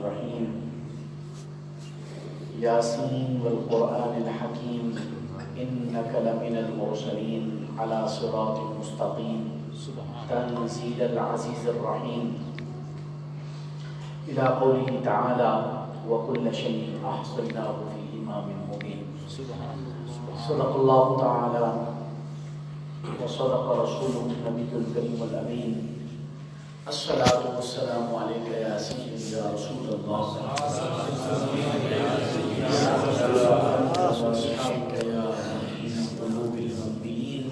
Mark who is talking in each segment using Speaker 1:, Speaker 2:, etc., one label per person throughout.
Speaker 1: الرحیم یاسین والقرآن الحکیم انک لمن المرسلین علی صراط مستقیم تنزیل العزیز الرحیم الی قوله تعالی وکل شیء احصیناہ فی امام مبین۔ صدق اللہ تعالی وصدق رسوله النبی الکریم الامین۔ الصلاة والسلام علیک یا سیدی یا رسول اللہ واصحابک یا مکین قلوب المؤمنین۔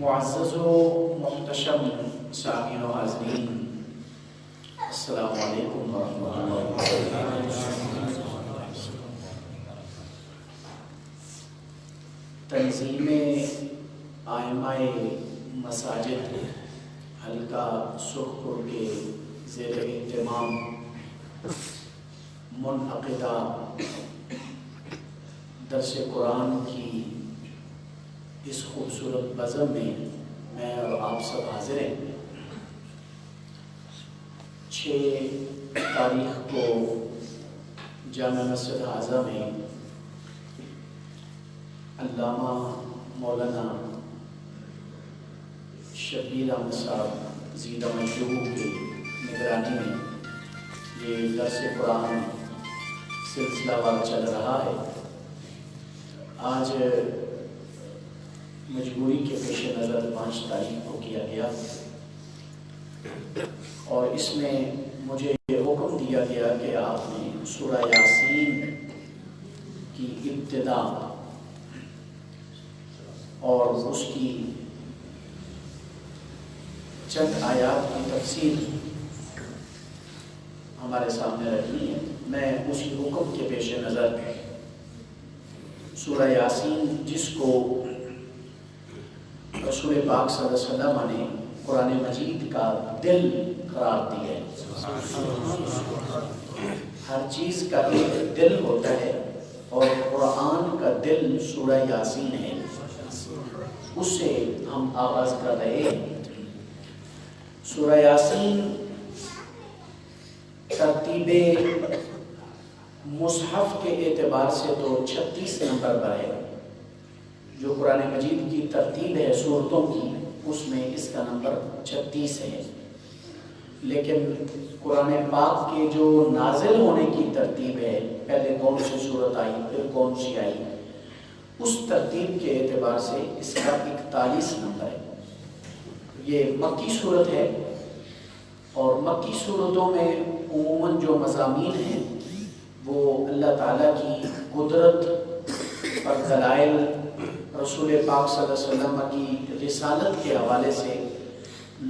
Speaker 1: معزز و محتشم سامعین و حاضرین، السلام علیکم ورحمۃ اللہ وبرکاتہ۔ تنظیم ائمہ مساجد حلقہ سکھپور کے زیر اہتمام منعقدہ درس قرآن کی اس خوبصورت بزم میں اور آپ سب حاضر ہیں۔ 6 تاریخ کو جامع مسجد حاضرہ میں علامہ مولانا شبیر احمد صاحب زیدہ مجروح کی نگرانی میں یہ درس قرآن سلسلہ وار چل رہا ہے۔ آج مجبوری کے پیش نظر 5 تاریخ کو کیا گیا اور اس میں مجھے یہ حکم دیا گیا کہ آپ نے سورہ یاسین کی ابتدا اور اس کی چند آیات کی تفسیر ہمارے سامنے رکھنی ہے۔ میں اسی حکم کے پیش نظر سورہ یاسین، جس کو رسول پاک صلی اللہ علیہ وسلم نے قرآن مجید کا دل قرار دیا ہے۔ ہر چیز کا ایک دل ہوتا ہے اور قرآن کا دل سورہ یاسین ہے۔ اس سے ہم آغاز کر رہے ہیں۔ سورہ یاسین ترتیب مصحف کے اعتبار سے تو 36 نمبر پر ہے۔ جو قرآن مجید کی ترتیب ہے سورتوں کی، اس میں اس کا نمبر 36 ہے، لیکن قرآن پاک کے جو نازل ہونے کی ترتیب ہے، پہلے کون سی صورت آئی پھر کون سی آئی، اس ترتیب کے اعتبار سے اس کا 41 نمبر ہے۔ یہ مکی صورت ہے اور مکی صورتوں میں عموماً جو مضامین ہیں وہ اللہ تعالیٰ کی قدرت اور دلائل، رسول پاک صلی اللہ علیہ وسلم کی رسالت کے حوالے سے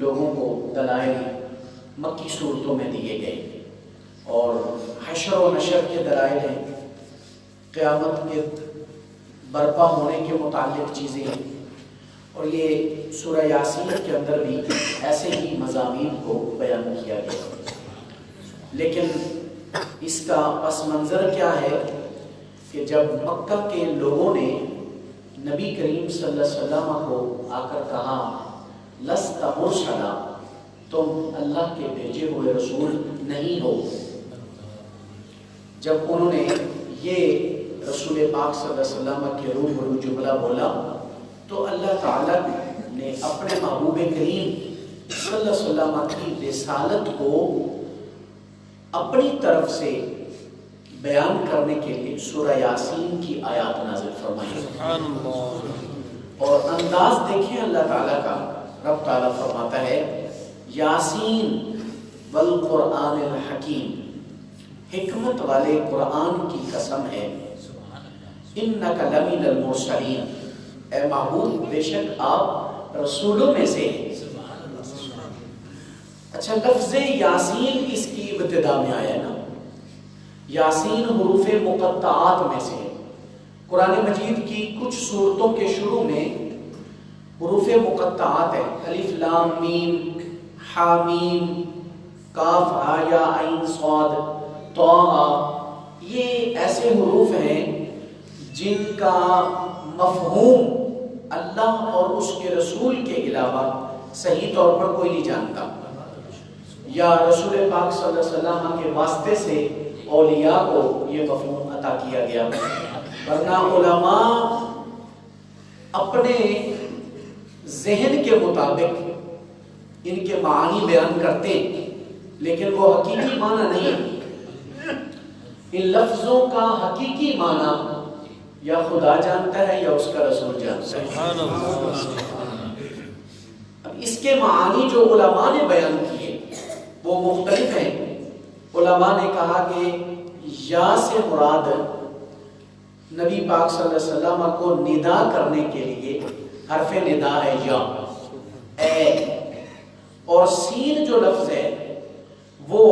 Speaker 1: لوگوں کو دلائل مکی صورتوں میں دیے گئے، اور حشر و نشر کے دلائل ہیں، قیامت کے برپا ہونے کے متعلق چیزیں ہیں، اور یہ سورہ یاسین کے اندر بھی ایسے ہی مضامین کو بیان کیا گیا۔ لیکن اس کا پس منظر کیا ہے کہ جب مکہ کے لوگوں نے نبی کریم صلی اللہ علیہ وسلم کو آ کر کہا لست مرسلا، تم اللہ کے بھیجے ہوئے رسول نہیں ہو، جب انہوں نے یہ رسول پاک صلی اللہ علیہ وسلم کے روبرو جملہ بولا تو اللہ تعالیٰ نے اپنے محبوب کریم صلی اللہ علیہ وسلم کی رسالت کو اپنی طرف سے بیان کرنے کے لیے سورہ یاسین کی آیات نازل فرمائی۔ اور انداز دیکھیں اللہ تعالیٰ کا، رب تعالیٰ فرماتا ہے یاسین والقرآن الحکیم، حکمت والے قرآن کی قسم ہے، انک لمن المرسلین، اے محبوب بے شک آپ رسولوں میں سے ہیں۔ اچھا، لفظ یاسین اس کی ابتدا میں آیا نا، یاسین حروف مقطعات میں سے ہے۔ قرآن مجید کی کچھ سورتوں کے شروع میں حروف مقطعات ہیں، الف لام میم حامیم کاف ہا یا عین صاد طہ، یہ ایسے حروف ہیں جن کا مفہوم اللہ اور اس کے رسول کے علاوہ صحیح طور پر کوئی نہیں جانتا۔ یا رسول پاک صلی اللہ علیہ وسلم کے واسطے سے اولیاء کو یہ مفہوم عطا کیا گیا، ورنہ علماء اپنے ذہن کے مطابق ان کے معنی بیان کرتے لیکن وہ حقیقی معنی نہیں۔ ان لفظوں کا حقیقی معنی یا خدا جانتا ہے یا اس کا رسول جانتا ہے۔ سبحان اللہ۔ اب اس کے معانی جو علماء نے بیان کیے وہ مختلف ہیں۔ علماء نے کہا کہ یا سے مراد نبی پاک صلی اللہ علیہ وسلم کو ندا کرنے کے لیے حرف ندا ہے یا، اے، اور سین جو لفظ ہے وہ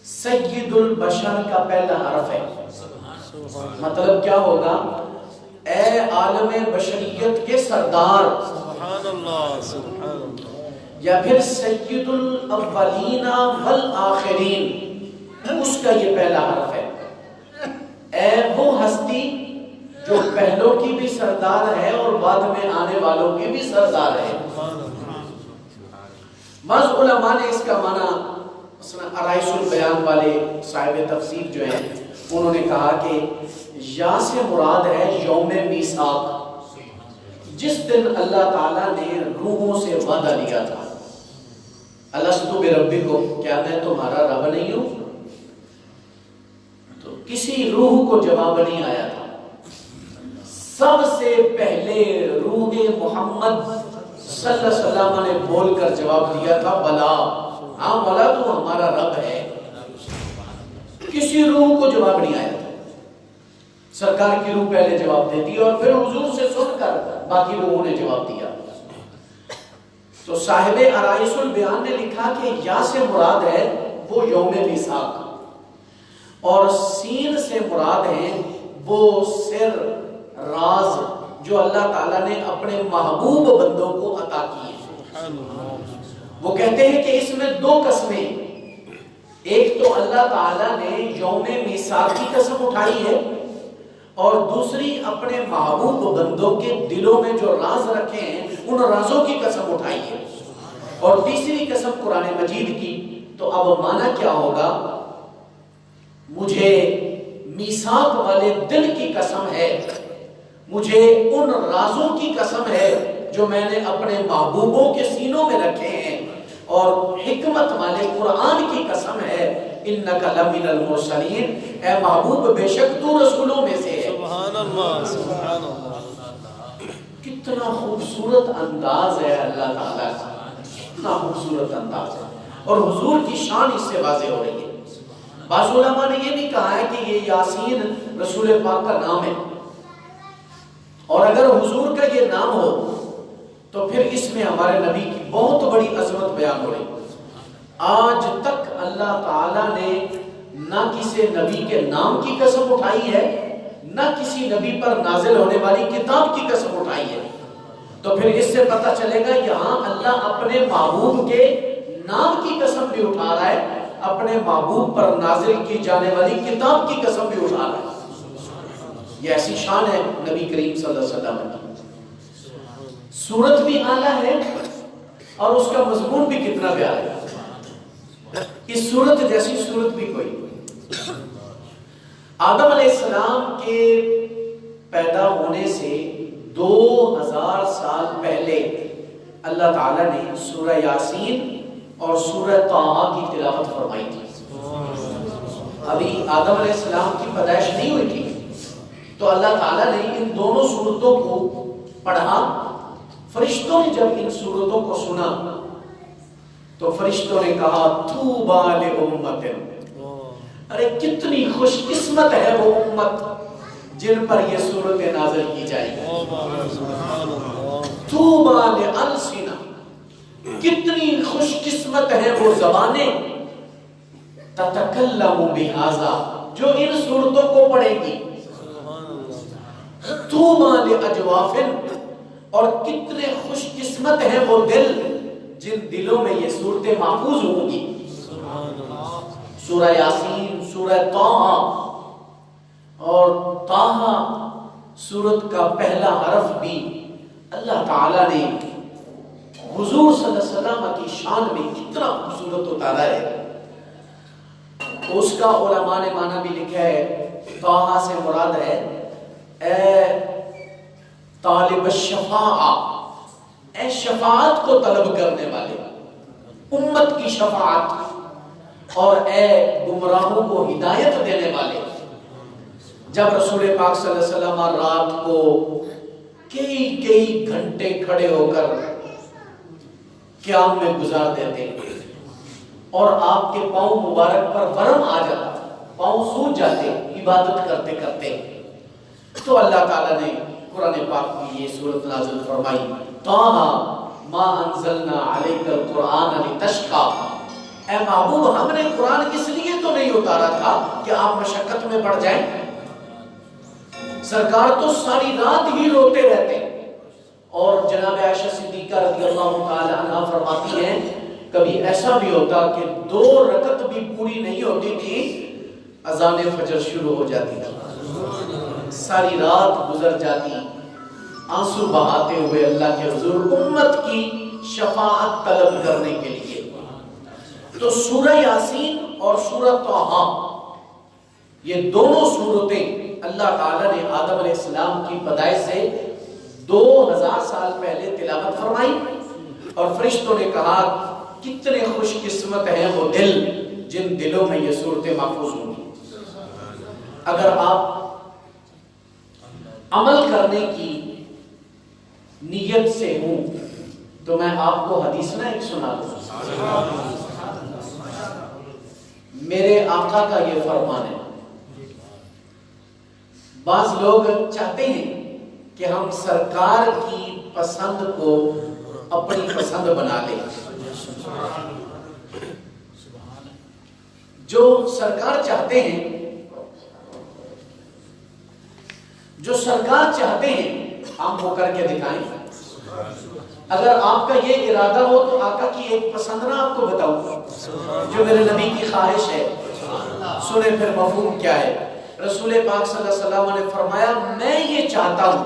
Speaker 1: سید البشر کا پہلا حرف ہے۔ مطلب کیا ہوگا؟ اے عالم بشریت کے سردار، سبحان اللہ، سبحان اللہ، یا پھر سید الاولین والآخرین، اس کا یہ پہلا حرف ہے۔ اے وہ ہستی جو پہلوں کی بھی سردار ہے اور بعد میں آنے والوں کی بھی سردار ہے۔ بعض علماء نے اس کا معنی، ارائس البیان والے صاحب تفسیر جو ہیں انہوں نے کہا کہ یا سے مراد ہے یوم میثاق، جس دن اللہ تعالیٰ نے روحوں سے وعدہ لیا تھا، الستُ بربکم، کیا میں تمہارا رب نہیں ہوں؟ تو کسی روح کو جواب نہیں آیا تھا، سب سے پہلے روح محمد صلی اللہ علیہ وسلم نے بول کر جواب دیا تھا، بلا، ہاں بلا تو ہمارا رب ہے۔ کسی روح کو جواب نہیں آیا تھا، سرکار کی روح پہلے جواب دیتی اور پھر حضور سے سن کر باقی روحوں نے جواب دیا۔ تو صاحب ارائس البیان نے لکھا کہ یا سے مراد ہے وہ یوم میثاق، اور سین سے مراد ہے وہ سر، راز جو اللہ تعالیٰ نے اپنے محبوب بندوں کو عطا کی ہے۔ وہ کہتے ہیں کہ اس میں دو قسمیں، ایک تو اللہ تعالیٰ نے یوم میثاق کی قسم اٹھائی ہے، اور دوسری اپنے محبوب بندوں کے دلوں میں جو راز رکھے ہیں ان رازوں کی قسم اٹھائی ہے، اور تیسری قسم قرآن مجید کی۔ تو اب معنی کیا ہوگا؟ مجھے میثاق والے دل کی قسم ہے، مجھے ان رازوں کی قسم ہے جو میں نے اپنے محبوبوں کے سینوں میں رکھے ہیں، اور حکمت والے قرآن کی قسم ہے، انک لمن المرسلین، اے محبوب بے شک تو رسولوں میں سے ہے۔ سبحان اللہ، سبحان اللہ۔ کتنا خوبصورت انداز ہے اللہ تعالیٰ کا، کتنا خوبصورت انداز ہے، اور حضور کی شان اس سے واضح ہو رہی ہے۔ بعض علماء نے یہ بھی کہا ہے کہ یہ یاسین رسول پاک کا نام ہے، اور اگر حضور کا یہ نام ہو تو پھر اس میں ہمارے نبی کی بہت بڑی عظمت بیان ہو رہی ہے۔ آج تک اللہ تعالیٰ نے نہ کسی نبی کے نام کی قسم اٹھائی ہے، نہ کسی نبی پر نازل ہونے والی کتاب کی قسم اٹھائی ہے، تو پھر اس سے پتہ چلے گا یہاں اللہ اپنے محبوب کے نام کی قسم بھی اٹھا رہا ہے، اپنے محبوب پر نازل کی جانے والی کتاب کی قسم بھی اٹھا رہا ہے۔ یہ ایسی شان ہے نبی کریم صلی اللہ علیہ وسلم کی۔ صورت بھی اعلیٰ ہے اور اس کا مضمون بھی کتنا پیارا ہے، اس صورت جیسی صورت بھی کوئی۔ آدم علیہ السلام کے پیدا ہونے سے 2000 سال پہلے اللہ تعالیٰ نے سورہ یاسین اور سورہ طٰہٰ کی تلاوت فرمائی تھی۔ ابھی آدم علیہ السلام کی پیدائش نہیں ہوئی تھی، تو اللہ تعالیٰ نے ان دونوں سورتوں کو پڑھا۔ فرشتوں نے جب ان سورتوں کو سنا تو فرشتوں نے کہا طوبیٰ لأمۃ، ارے کتنی خوش قسمت ہے وہ امت جن پر یہ سورتیں نازل کی جائیں گی۔ طوبیٰ لألسنہ، کتنی خوش قسمت ہے وہ زبانیں تتکلم بہذا، جو ان سورتوں کو پڑھے گی۔ طوبیٰ لأجواف، اور کتنے خوش قسمت ہیں وہ دل جن دلوں میں یہ صورتیں محفوظ ہوں گی۔ سورہ یاسین، سورہ طٰہٰ، اور طٰہٰ سورت کا پہلا حرف بھی اللہ تعالیٰ نے حضور صلی اللہ علیہ وسلم کی شان میں کتنا خوبصورت اتارا ہے، اس کا علماء نے معنی بھی لکھا ہے، طٰہٰ سے مراد ہے اے طالب الشفاعہ، اے شفاعت کو طلب کرنے والے، امت کی شفاعت، اور اے گمراہوں کو ہدایت دینے والے۔ جب رسول پاک صلی اللہ علیہ وسلم رات کو کئی گھنٹے کھڑے ہو کر قیام میں گزار دیتے اور آپ کے پاؤں مبارک پر ورم آ جاتا، پاؤں سوج جاتے عبادت کرتے کرتے، تو اللہ تعالیٰ نے قرآن پاک میں یہ سورت نازل فرمائی، طٰہٰ ما انزلنا علیک القرآن لتشقیٰ، اے محبوب ہم نے قرآن اس لیے تو نہیں اتارا تھا کہ آپ مشقت میں پڑ جائیں، سرکار تو ساری رات ہی روتے رہتے، اور جناب عائشہ صدیقہ رضی اللہ تعالی عنہ فرماتی ہیں کبھی ایسا بھی ہوتا کہ 2 رکعت بھی پوری نہیں ہوتی تھی، اذان فجر شروع ہو جاتی تھی، ساری رات گزر جاتی آنسو بہاتے ہوئے اللہ کے حضور امت کی شفاعت طلب کرنے کے لیے۔ تو سورہ یاسین اور سورہ طٰہٰ یہ دونوں سورتیں اللہ تعالیٰ نے آدم علیہ السلام کی پیدائش سے 2000 سال پہلے تلاوت فرمائی، اور فرشتوں نے کہا کتنے خوش قسمت ہیں وہ دل جن دلوں میں یہ صورتیں محفوظ ہوں گی۔ اگر آپ عمل کرنے کی نیت سے ہوں تو میں آپ کو حدیث نہ ایک سنا دوں، میرے آقا کا یہ فرمان ہے، بعض لوگ چاہتے ہیں کہ ہم سرکار کی پسند کو اپنی پسند بنا لیں، جو سرکار چاہتے ہیں ہم وہ کر کے دکھائیں۔ اگر آپ کا یہ ارادہ ہو تو آقا کی ایک پسند نہ آپ کو بتاؤں جو میرے نبی کی خواہش ہے، سنیں پھر مفہوم کیا ہے۔ رسول پاک صلی اللہ علیہ وسلم نے فرمایا میں یہ چاہتا ہوں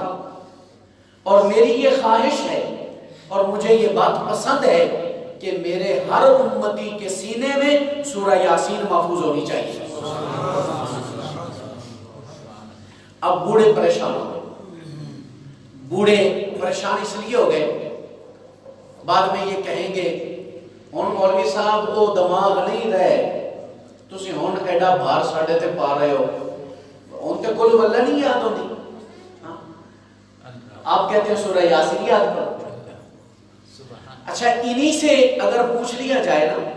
Speaker 1: اور میری یہ خواہش ہے اور مجھے یہ بات پسند ہے کہ میرے ہر امتی کے سینے میں سورہ یاسین محفوظ ہونی چاہیے۔ اب بوڑھے پریشان ہو گئے، بوڑھے پریشان اس لیے ہو گئے، بعد میں یہ کہیں گے ہن مولوی صاحب وہ دماغ نہیں رہے، تسی ہن ایڈا بھار ساڈے تے پا رہے ہو، ہن تے کل واللہ نہیں یاد ہوتی، آپ کہتے ہیں سورہ یاسین یاد کرو۔ اچھا انہی سے اگر پوچھ لیا جائے نا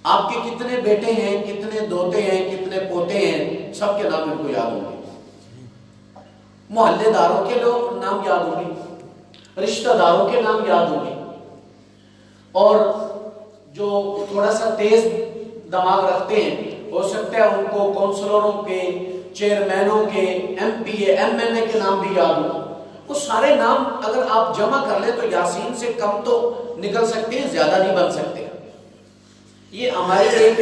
Speaker 1: آپ کے کتنے بیٹے ہیں، کتنے دوتے ہیں، کتنے پوتے ہیں، سب کے نام ان کو یاد ہوں گے، محلے داروں کے لوگ نام یاد ہوں گے، رشتہ داروں کے نام یاد ہوں گے، اور جو تھوڑا سا تیز دماغ رکھتے ہیں ہو سکتا ہے ان کو کونسلروں کے، چیئرمینوں کے، ایم پی اے، ایم این اے کے نام بھی یاد ہوں۔ وہ سارے نام اگر آپ جمع کر لیں تو یاسین سے کم تو نکل سکتے ہیں، زیادہ نہیں بن سکتے۔ یہ ہماری ایک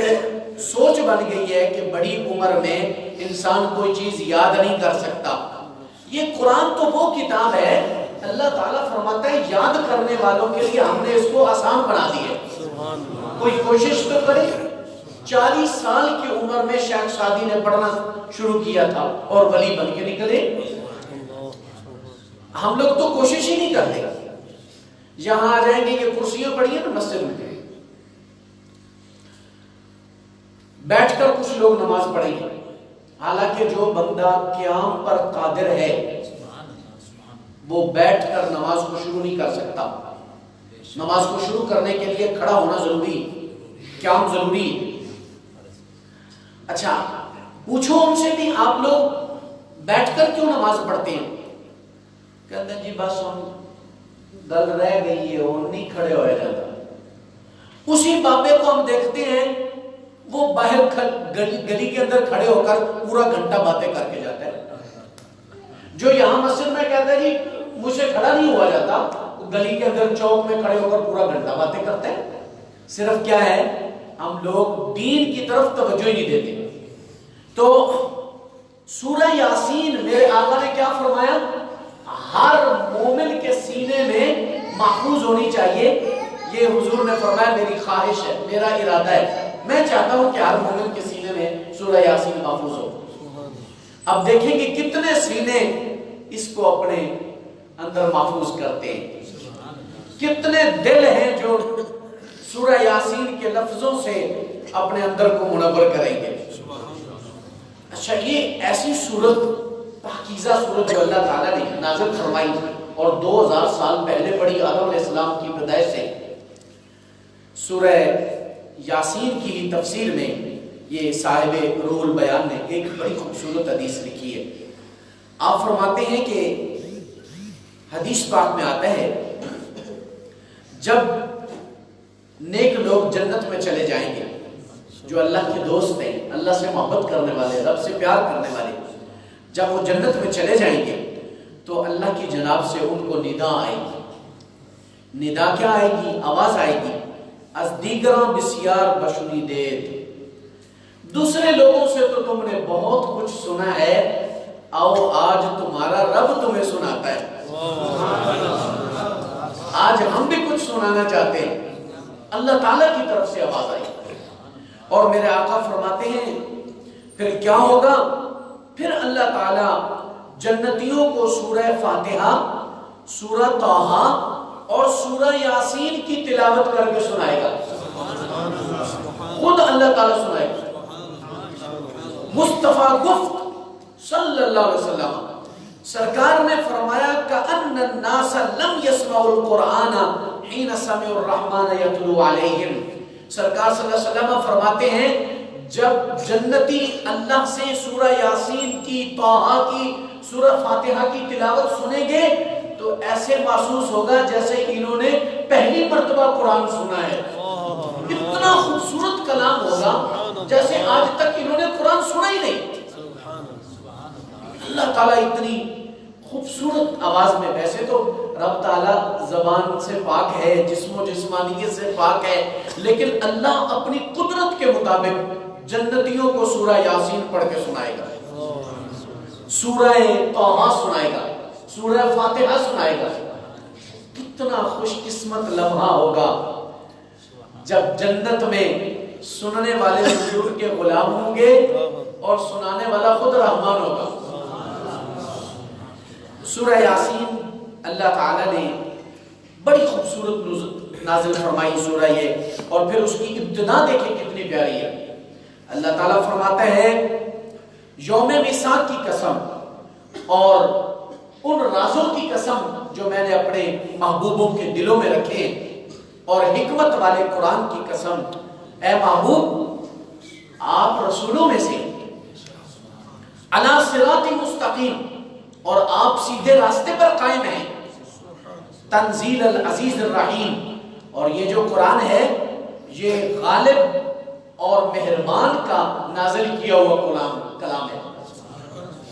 Speaker 1: سوچ بن گئی ہے کہ بڑی عمر میں انسان کوئی چیز یاد نہیں کر سکتا۔ یہ قرآن تو وہ کتاب ہے، اللہ تعالیٰ فرماتا ہے یاد کرنے والوں کے لیے ہم نے اس کو آسان بنا دی ہے، کوئی کوشش تو کرے۔ 40 سال کی عمر میں شیخ سعدی نے پڑھنا شروع کیا تھا اور ولی بن کے نکلے۔ ہم لوگ تو کوشش ہی نہیں کرتے، یہاں آ جائیں گے یہ کرسیاں پڑی ہیں نا مسجد میں، بیٹھ کر کچھ لوگ نماز پڑھیں گے، حالانکہ جو بندہ قیام پر قادر ہے وہ بیٹھ کر نماز کو شروع نہیں کر سکتا۔ نماز کو شروع کرنے کے لیے کھڑا ہونا ضروری، قیام ضروری۔ اچھا پوچھو ان سے بھی آپ لوگ بیٹھ کر کیوں نماز پڑھتے ہیں؟ کہتے ہیں جی بس ہم گل رہ گئی ہے، وہ نہیں کھڑے ہوئے جاتا۔ اسی بابے کو ہم دیکھتے ہیں وہ باہر گلی کے اندر کھڑے ہو کر پورا گھنٹہ باتیں کر کے جاتا ہے، جو یہاں مسجد میں کہتا ہے جی مجھ سے کھڑا نہیں ہوا جاتا، گلی کے اندر چوک میں کھڑے ہو کر پورا گھنٹہ باتیں کرتے ہیں۔ صرف کیا ہے ہم لوگ دین کی طرف توجہ ہی نہیں دیتے۔ تو سورہ یاسین میرے آقا نے کیا فرمایا؟ ہر مومن کے سینے میں محفوظ ہونی چاہیے. یہ حضور نے فرمایا میری خواہش ہے، میرا ارادہ ہے، میں چاہتا ہوں کہ ہر مومن کے سینے میں سورہ یاسین محفوظ ہو. اب دیکھیں کہ کتنے سینے اس کو اپنے اندر محفوظ کرتے ہیں، کتنے دل ہیں جو سورہ یاسین کے لفظوں سے اپنے اندر کو منور کریں گے. اچھا، یہ ایسی صورت، پاکیزہ صورت جو اللہ تعالیٰ نے نازل فرمائی اور 2000 سال پہلے پڑھی آدم علیہ السلام کی پیدائش سے. سورہ یاسین کی تفسیر میں یہ صاحب روح البیان نے ایک بڑی خوبصورت حدیث لکھی ہے. آپ فرماتے ہیں کہ حدیث پاک میں آتا ہے جب نیک لوگ جنت میں چلے جائیں گے، جو اللہ کے دوست ہیں، اللہ سے محبت کرنے والے، رب سے پیار کرنے والے، جب وہ جنت میں چلے جائیں گے تو اللہ کی جناب سے ان کو ندا آئے گی. ندا کیا آئے گی؟ آواز آئے گی، از دیگراں بسیار بشنیدید، دوسرے لوگوں سے تو تم نے بہت کچھ سنا ہے، آؤ آج تمہارا رب تمہیں سناتا ہے. آج ہم بھی کچھ سنانا چاہتے ہیں. اللہ تعالیٰ کی طرف سے آواز آئی اور میرے آقا فرماتے ہیں پھر کیا ہوگا؟ پھر اللہ تعالیٰ جنتیوں کو سورہ فاتحہ، سورہ طٰہٰ اور سورہ یاسین کی تلاوت کر کے سنائے گا. خود اللہ تعالیٰ سنائے گا. مصطفیٰ گفت صلی اللہ علیہ وسلم، سرکار نے فرمایا کأن الناس لم يسمعوا القرآن حين سمعوا الرحمن يتلو عليهم. سرکار صلی اللہ علیہ وسلم فرماتے ہیں جب جنتی اللہ سے سورہ یاسین کی، طٰہٰ کی، سورہ فاتحہ کی تلاوت سنیں گے تو ایسے محسوس ہوگا جیسے انہوں نے پہلی مرتبہ قرآن سنا ہے. اتنا خوبصورت کلام ہوگا جیسے آج تک انہوں نے قرآن سنا ہی نہیں. اللہ تعالیٰ اتنی خوبصورت آواز میں، ویسے تو رب تعالیٰ زبان سے پاک ہے، جسم و جسمانیت سے پاک ہے، لیکن اللہ اپنی قدرت کے مطابق جنتیوں کو سورہ یاسین پڑھ کے سنائے گا، سورہ طٰہٰ سنائے گا، سورہ فاتحہ سنائے گا. کتنا خوش قسمت لمحہ ہوگا جب جنت میں سننے والے حضور کے غلام ہوں گے اور سنانے والا خود رحمان ہوگا. سورہ یاسین اللہ تعالیٰ نے بڑی خوبصورت نازل فرمائی سورہ یہ، اور پھر اس کی ابتدا دیکھیں کتنی پیاری ہے. اللہ تعالیٰ فرماتا ہے یوم میثاق کی قسم اور ان رازوں کی قسم جو میں نے اپنے محبوبوں کے دلوں میں رکھے، اور حکمت والے قرآن کی قسم، اے محبوب آپ رسولوں میں سے، علی صراط مستقیم، اور آپ سیدھے راستے پر قائم ہیں، تنزیل العزیز الرحیم، اور یہ جو قرآن ہے یہ غالب اور مہربان کا نازل کیا ہوا کلام ہے.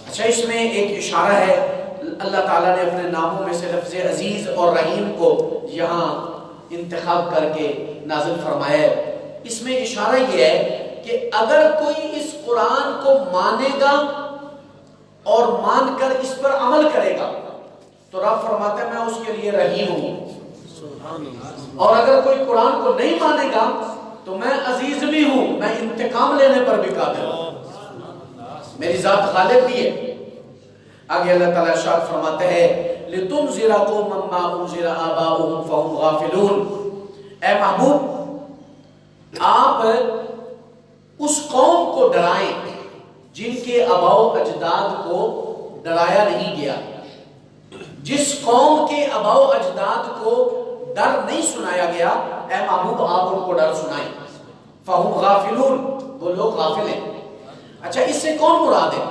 Speaker 1: اچھا، اس میں ایک اشارہ ہے، اللہ تعالیٰ نے اپنے ناموں میں سے لفظ عزیز اور رحیم کو یہاں انتخاب کر کے نازل فرمایا ہے. اس میں اشارہ یہ ہے کہ اگر کوئی اس قرآن کو مانے گا اور مان کر اس پر عمل کرے گا تو رب فرماتا ہے میں اس کے لیے رحیم ہوں، اور اگر کوئی قرآن کو نہیں مانے گا تو میں عزیز بھی ہوں، میں انتقام لینے پر بھی قادر ہوں، میری ذات غالب بھی ہے. آگے اللہ تعالیٰ ارشاد فرماتا ہے لِتُنذِرَ قَوْمًا مَّا أُنذِرَ آبَاؤُهُمْ فَهُمْ غَافِلُونَ. اے محبوب آپ اس قوم کو ڈرائیں جن کے آباء و اجداد کو ڈرایا نہیں گیا. جس قوم کے آباء و اجداد کو ڈر نہیں سنایا گیا، اے محبوب آپ ان کو ڈر سنائیں. فَهُمْ غَافِلُونَ، وہ لوگ غافل ہیں. اچھا، اس سے کون مراد ہے؟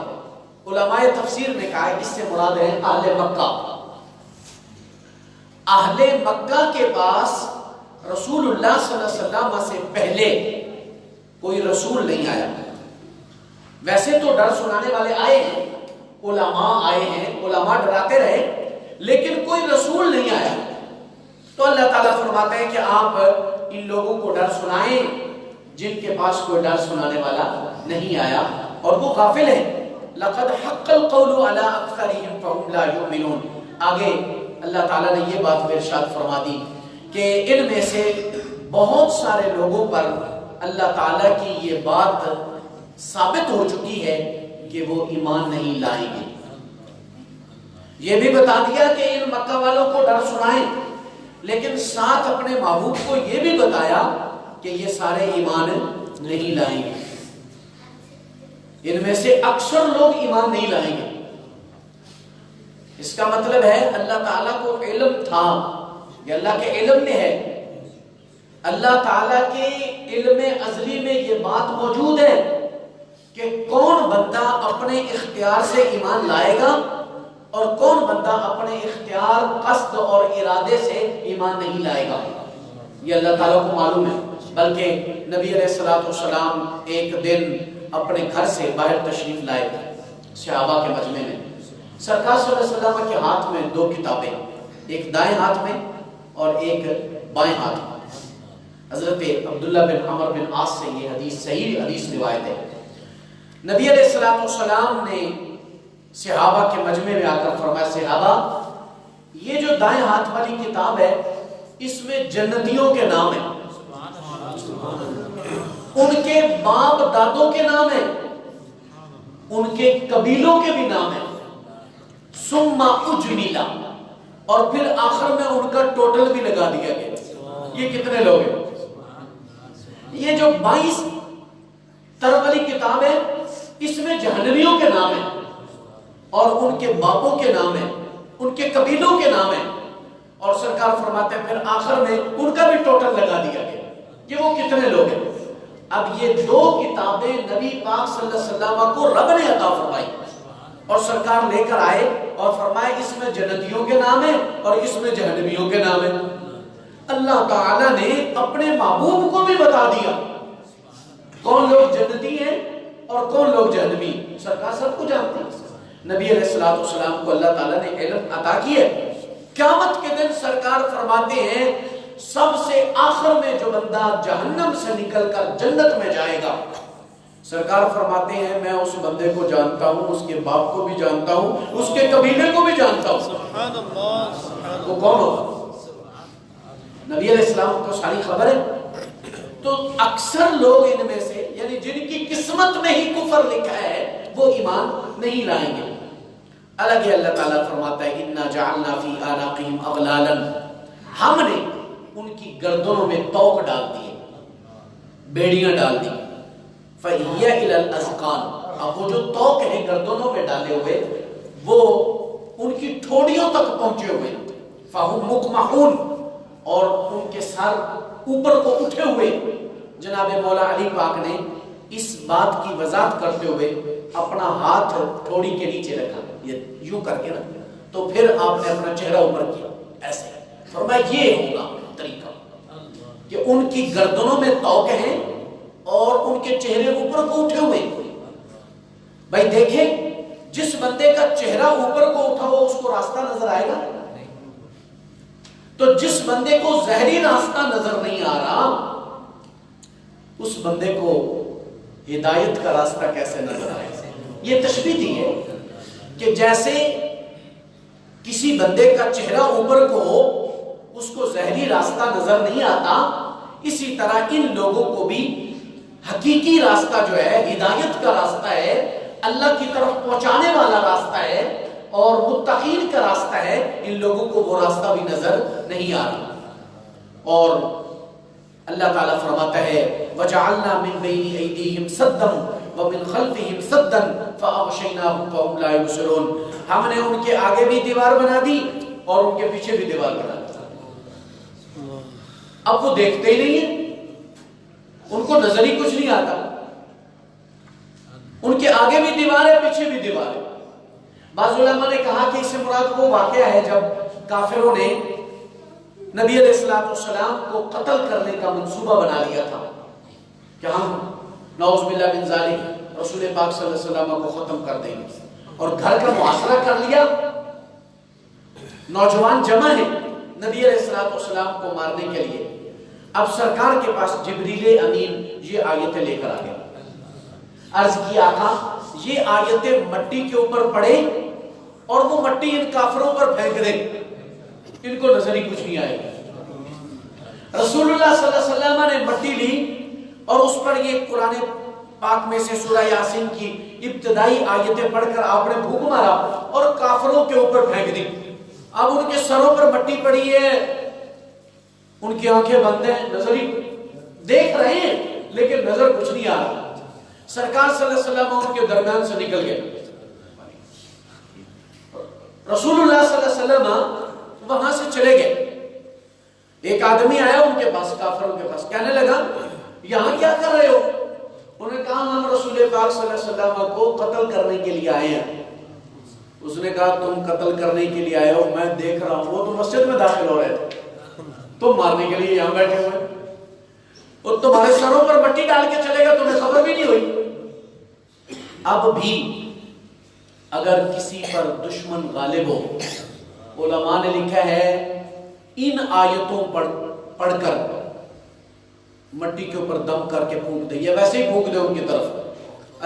Speaker 1: علماء تفسیر نے کہا ہے اس سے مراد ہے اہل مکہ. اہل مکہ کے پاس رسول اللہ صلی اللہ علیہ وسلم سے پہلے کوئی رسول نہیں آیا. ویسے تو ڈر سنانے والے آئے ہیں، علماء آئے ہیں، علماء ڈراتے رہے، لیکن کوئی رسول نہیں آیا. تو اللہ تعالیٰ فرماتا ہے کہ آپ ان لوگوں کو ڈر سنائیں جن کے پاس کوئی ڈر سنانے والا نہیں آیا اور وہ غافل ہیں. لَقَدْ حَقَّ الْقَوْلُ عَلَىٰ أَكْثَرِهِمْ فَهُمْ لَا يُؤْمِنُونَ. آگے اللہ تعالیٰ نے یہ بات ارشاد فرما دی کہ ان میں سے بہت سارے لوگوں پر اللہ تعالیٰ کی یہ بات ثابت ہو چکی ہے کہ وہ ایمان نہیں لائیں گے۔ یہ بھی بتا دیا کہ ان مکہ والوں کو ڈر سنائیں، لیکن ساتھ اپنے محبوب کو یہ بھی بتایا کہ یہ سارے ایمان نہیں لائیں گے، ان میں سے اکثر لوگ ایمان نہیں لائیں گے۔ اس کا مطلب ہے اللہ تعالیٰ کو علم تھا، یہ اللہ کے علم میں ہے، اللہ تعالیٰ کے علم ازلی میں یہ بات موجود ہے کہ کون بندہ اپنے اختیار سے ایمان لائے گا اور کون بندہ اپنے اختیار، قصد اور ارادے سے ایمان نہیں لائے گا، یہ اللہ تعالیٰ کو معلوم ہے۔ بلکہ نبی علیہ السلام ایک دن اپنے گھر سے باہر تشریف لائے صحابہ کے مجمع میں، سرکار صلی اللہ علیہ وسلم کے ہاتھ میں دو کتابیں، ایک دائیں ہاتھ میں اور ایک بائیں ہاتھ میں۔ حضرت عبداللہ بن عمر بن عاص سے یہ حدیث صحیح حدیث روایت ہے۔ نبی علیہ السلام نے صحابہ کے مجمع میں آ کر فرمایا، صحابہ یہ جو دائیں ہاتھ والی کتاب ہے اس میں جنتیوں کے نام ہیں، ان کے باپ دادوں کے نام ہیں، ان کے قبیلوں کے بھی نام ہیں، ثم اجملا، اور پھر آخر میں ان کا ٹوٹل بھی لگا دیا گیا، یہ کتنے لوگ ہیں۔ یہ جو 22 تر والی کتاب ہے اس میں جہنمیوں کے نام ہیں اور ان کے باپوں کے نام ہیں، ان کے قبیلوں کے نام ہیں، اور سرکار فرماتے ہیں پھر آخر میں ان کا بھی ٹوٹل لگا دیا گیا، یہ وہ کتنے لوگ ہیں۔ اب یہ دو کتابیں نبی پاک صلی اللہ علیہ وسلم کو رب نے عطا فرمائی اور سرکار لے کر آئے اور فرمائے اس میں جنتیوں کے نام ہیں اور اس میں جہنمیوں کے نام ہیں۔ اللہ تعالیٰ نے اپنے محبوب کو بھی بتا دیا کون لوگ جنتی ہیں اور کون لوگ جہنمی، سرکار سب کو جانتے ہیں۔ نبی علیہ السلام کو اللہ تعالیٰ نے علم عطا کیا۔ قیامت کے دن سرکار فرماتے ہیں سب سے آخر میں جو بندہ جہنم سے نکل کر جنت میں جائے گا، سرکار فرماتے ہیں میں اس بندے کو جانتا ہوں، اس کے باپ کو بھی جانتا ہوں، اس کے قبیلے کو بھی جانتا ہوں۔ سبحان اللہ، وہ کون ہوگا؟ نبی علیہ السلام کو ساری خبر ہے۔ تو اکثر لوگ ان میں سے یعنی جن کی قسمت میں ہی کفر لکھا ہے وہ ایمان نہیں لائیں گے۔ الگ اللہ تعالیٰ فرماتا ہے اِنَّا جَعَلْنَا فِي أَعْنَاقِهِمْ أَغْلَالًا، ہم نے ان کی گردنوں میں توق ڈال دیے، بیڑیاں ڈال دی، فَهِيَ إِلَى الْأَذْقَانِ، اب وہ جو توق ہے گردنوں میں ڈالے ہوئے وہ ان کی ٹھوڑیوں تک پہنچے ہوئے، فَهُمْ مُقْمَحُونَ، اور ان کے سر اوپر کو اٹھے ہوئے۔ جناب مولا علی پاک نے اس بات کی وضاحت کرتے ہوئے اپنا ہاتھ ٹھوڑی کے نیچے رکھا، یہ یوں کر کے نا، تو پھر آپ نے اپنا چہرہ اوپر کیا ایسے، فرمایا یہ ہوگا طریقہ کہ ان کی گردنوں میں توق ہیں اور ان کے چہرے اوپر کو اٹھے ہوئے۔ بھائی دیکھیں جس بندے کا چہرہ اوپر کو اٹھا ہوا اس کو راستہ نظر آئے گا، تو جس بندے کو ظاہری راستہ نظر نہیں آ رہا اس بندے کو ہدایت کا راستہ کیسے نظر آئے گا؟ یہ تشبیہ دی ہے کہ جیسے کسی بندے کا چہرہ اوپر کو ہو اس کو ظاہری راستہ نظر نہیں آتا، اسی طرح ان لوگوں کو بھی حقیقی راستہ جو ہے، ہدایت کا راستہ ہے، اللہ کی طرف پہنچانے والا راستہ ہے اور متقین کا راستہ ہے، ان لوگوں کو وہ راستہ بھی نظر نہیں آ رہا۔ اور اللہ تعالیٰ فرماتا ہے وَجَعَلْنَا مِن بَيْنِ أَيْدِيهِمْ سَدًّا وَمِن خَلْفِهِمْ سَدًّا فَأَغْشَيْنَاهُمْ فَهُمْ لَا يُبْصِرُونَ، ہم نے ان کے آگے بھی دیوار بنا دی اور ان کے پیچھے بھی دیوار بنا دی، اب وہ دیکھتے ہی نہیں ہیں، ان کو نظر ہی کچھ نہیں آتا، ان کے آگے بھی دیوار ہے پیچھے بھی دیوار ہے۔ بعض علماء نے کہا کہ اس سے مراد وہ واقعہ ہے جب کافروں نے نبی علیہ السلام کو قتل کرنے کا منصوبہ بنا لیا تھا کہ ہم نعوذ باللہ من ذالک رسول پاک صلی اللہ علیہ وسلم کو ختم کر دیں گے، اور گھر کا محاصرہ کر لیا، نوجوان جمع ہیں نبی علیہ السلام کو مارنے کے لیے۔ اب سرکار کے پاس جبریل امین یہ آیتیں لے کر آ گئے، عرض کی آقا یہ آیتیں مٹی کے اوپر پڑے اور وہ مٹی ان کافروں پر پھینک دیں، ان کو نظر ہی کچھ نہیں آئے گا۔ رسول اللہ صلی اللہ علیہ وسلم نے مٹی لی اور اس پر یہ قرآن پاک میں سے سورہ یاسین کی ابتدائی آیتیں پڑھ کر آپ نے پھونک مارا اور کافروں کے اوپر پھینک دی۔ اب ان کے سروں پر مٹی پڑی ہے، ان کی آنکھیں بند ہیں، نظر ہی دیکھ رہے ہیں لیکن نظر کچھ نہیں آ رہا۔ سرکار صلی اللہ علیہ وسلم ان کے درمیان سے نکل گئے۔ رسول اللہ صلی اللہ علیہ وسلم وہاں سے چلے گئے۔ ایک آدمی آیا ان کے پاس، کافروں کے پاس، کہنے لگا یہاں کیا کر رہے ہو؟ انہوں نے کہا ہم رسول پاک صلی اللہ علیہ وسلم کو قتل کرنے کے لیے آئے ہیں۔ اس نے کہا تم قتل کرنے کے لیے آئے ہو، میں دیکھ رہا ہوں، وہ تو مسجد میں داخل ہو رہے تھے، تم مارنے کے لیے یہاں بیٹھے ہوئے، اور تمہارے سروں پر مٹی ڈال کے چلے گا، تمہیں خبر بھی نہیں ہوئی۔ اب بھی اگر کسی پر دشمن غالب ہو، علماء نے لکھا ہے ان آیتوں پڑھ کر مٹی کے اوپر دم کر کے پھونک دے، یا ویسے ہی پھونک دے ان کی طرف،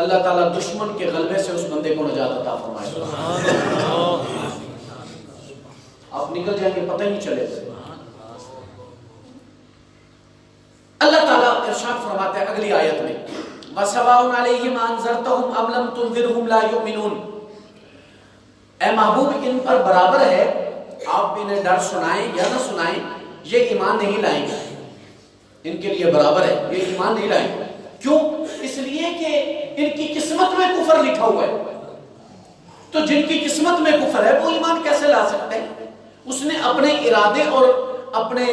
Speaker 1: اللہ تعالیٰ دشمن کے غلبے سے اس بندے کو نجات عطا فرمائے۔ آپ نکل جائیں گے، پتہ ہی نہیں چلے۔ اللہ تعالیٰ ارشاد فرماتا ہے اگلی آیت میں وَسَوَاءٌ عَلَيْهِمْ أَنذَرْتَهُمْ أَمْ لَمْ تُنذِرْهُمْ لَا يُؤْمِنُونَ۔ اے محبوب ان پر برابر ہے آپ انہیں ڈر سنائیں یا نہ سنائیں، یہ ایمان نہیں لائیں گے، ان کے لیے برابر ہے، یہ ایمان نہیں لائیں گے۔ کیوں؟ اس لیے کہ ان کی قسمت میں کفر لکھا ہوا ہے، تو جن کی قسمت میں کفر ہے وہ ایمان کیسے لا سکتے ہیں؟ اس نے اپنے ارادے اور اپنے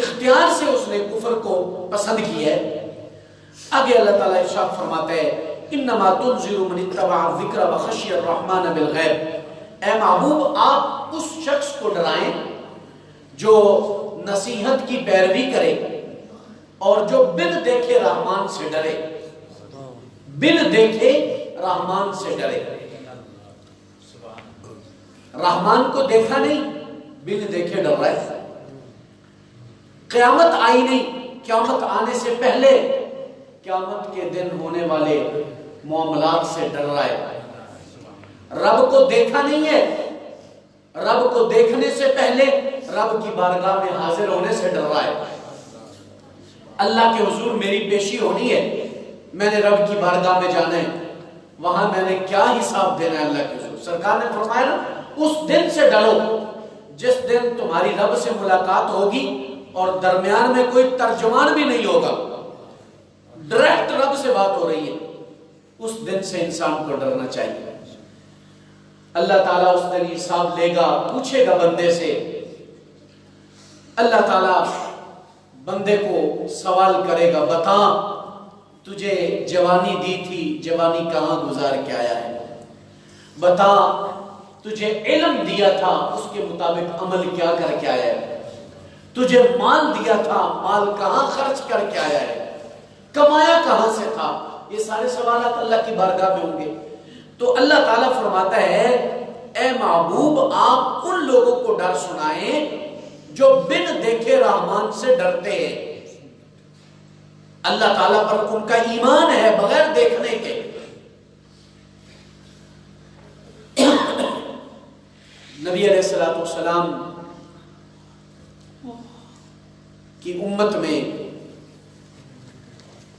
Speaker 1: اختیار سے اس نے کفر کو پسند کیا ہے۔ آگے اللہ تعالیٰ ارشاد فرماتا ہے انما تنذر من اتبع الذکر وخشی الرحمن بالغیب۔ اے محبوب آپ اس شخص کو ڈرائیں جو نصیحت کی پیروی کرے اور جو بن دیکھے رحمان سے ڈرے، بن دیکھے رحمان سے ڈرے۔ رحمان کو دیکھا نہیں، بن دیکھے ڈر رہا ہے۔ قیامت آئی نہیں، قیامت آنے سے پہلے قیامت کے دن ہونے والے معاملات سے ڈر رہا ہے۔ رب کو دیکھا نہیں ہے، رب کو دیکھنے سے پہلے رب کی بارگاہ میں حاضر ہونے سے ڈر رہا ہے۔ اللہ کے حضور میری پیشی ہونی ہے، میں نے رب کی بارگاہ میں جانا ہے، وہاں میں نے کیا حساب دینا ہے اللہ کے حضور۔ سرکار نے فرمایا نا اس دن سے ڈرو جس دن تمہاری رب سے ملاقات ہوگی اور درمیان میں کوئی ترجمان بھی نہیں ہوگا، ڈائریکٹ رب سے بات ہو رہی ہے۔ اس دن سے انسان کو ڈرنا چاہیے۔ اللہ تعالیٰ اس دن حساب لے گا، پوچھے گا بندے سے۔ اللہ تعالیٰ بندے کو سوال کرے گا بتا تجھے جوانی دی تھی، جوانی کہاں گزار کے آیا ہے؟ بتا تجھے علم دیا تھا، اس کے مطابق عمل کیا کر کے آیا ہے؟ تجھے مال دیا تھا، مال کہاں خرچ کر کے آیا ہے؟ کمایا کہاں سے تھا؟ یہ سارے سوالات اللہ کی بارگاہ میں ہوں گے۔ تو اللہ تعالیٰ فرماتا ہے اے محبوب آپ ان لوگوں کو ڈر سنائیں جو بن دیکھے رحمان سے ڈرتے ہیں، اللہ تعالیٰ پر ان کا ایمان ہے بغیر دیکھنے کے۔ نبی علیہ السلام کی امت میں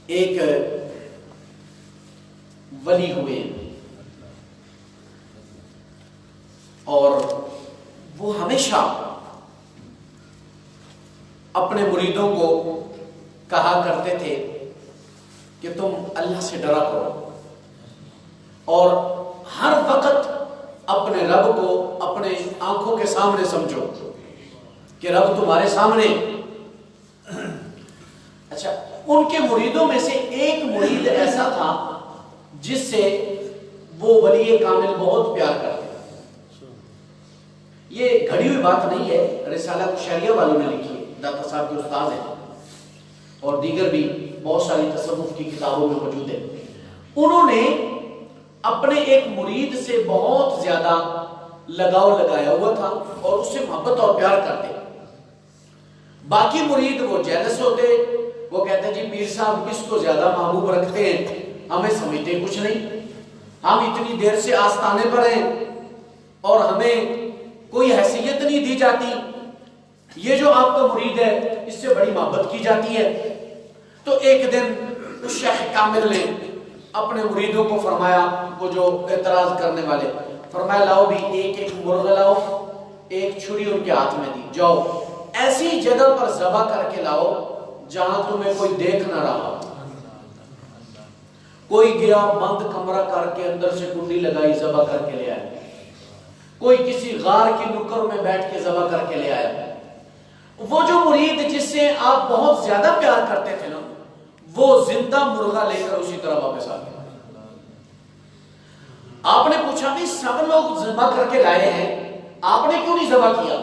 Speaker 1: ایک ولی ہوئے اور وہ ہمیشہ اپنے مریدوں کو کہا کرتے تھے کہ تم اللہ سے ڈرا کرو اور ہر وقت اپنے رب کو اپنے آنکھوں کے سامنے سمجھو کہ رب تمہارے سامنے۔ اچھا، ان کے مریدوں میں سے ایک مرید ایسا تھا جس سے وہ ولی کامل بہت پیار کرتے تھے۔ یہ گھڑی ہوئی بات نہیں ہے، رسالہ شریعہ والوں نے لکھی ہے، داتا صاحب کے استاد ہیں اور دیگر بھی بہت ساری تصوف کی کتابوں میں موجود ہے۔ انہوں نے اپنے ایک مرید سے بہت زیادہ لگاؤ لگایا ہوا تھا اور اس سے محبت اور پیار کرتے۔ باقی مرید وہ جیلس ہوتے، وہ کہتے جی پیر صاحب کس کو زیادہ محبوب رکھتے ہیں، ہمیں سمجھتے کچھ نہیں، ہم اتنی دیر سے آستانے پر ہیں، اور ہمیں کوئی حیثیت نہیں دی جاتی، یہ جو آپ کا مرید ہے اس سے بڑی محبت کی جاتی ہے۔ تو ایک دن اس شیخ کامل نے اپنے مریدوں کو فرمایا، وہ جو اعتراض کرنے والے، فرمایا لاؤ بھی ایک ایک مرغا لاؤ، ایک چھری ان کے ہاتھ میں دی، جاؤ ایسی جگہ پر ذبح کر کے لاؤ جہاں تمہیں کوئی دیکھ نہ رہا۔ کوئی گیا بند کمرہ کر کے اندر سے کنڈی لگائی، ذبح کر کے لے آیا۔ کوئی کسی غار کی نکر میں بیٹھ کے ذبح کر کے لے آیا۔ وہ جو مرید جس سے آپ بہت زیادہ پیار کرتے تھے نا، وہ زندہ مرغا لے کر اسی طرح واپس آ گیا۔ آپ نے پوچھا بھی سب لوگ ذبح کر کے لائے ہیں، آپ نے کیوں نہیں ذبح کیا؟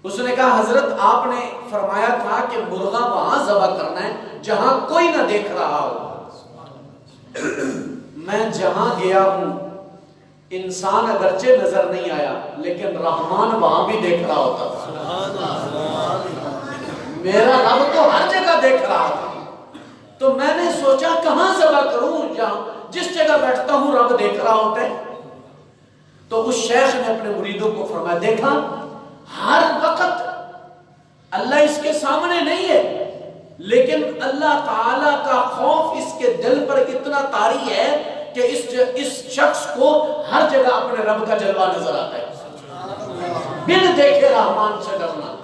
Speaker 1: اس نے کہا حضرت آپ نے فرمایا تھا کہ مرغا وہاں ذبح کرنا ہے جہاں کوئی نہ دیکھ رہا ہو۔ میں جہاں گیا ہوں انسان اگرچہ نظر نہیں آیا لیکن رحمان وہاں بھی دیکھ رہا ہوتا تھا۔ میرا رب تو ہر جگہ دیکھ رہا تھا۔ تو میں نے سوچا کہاں ذبح کروں، جہاں جس جگہ بیٹھتا ہوں رب دیکھ رہا ہوتا ہے۔ تو اس شیخ نے اپنے مریدوں کو فرمایا دیکھا ہر وقت اللہ اس کے سامنے نہیں ہے، لیکن اللہ تعالیٰ کا خوف اس کے دل پر اتنا طاری ہے کہ اس شخص کو ہر جگہ اپنے رب کا جلوہ نظر آتا ہے، بن دیکھے رحمان سے ڈرنا۔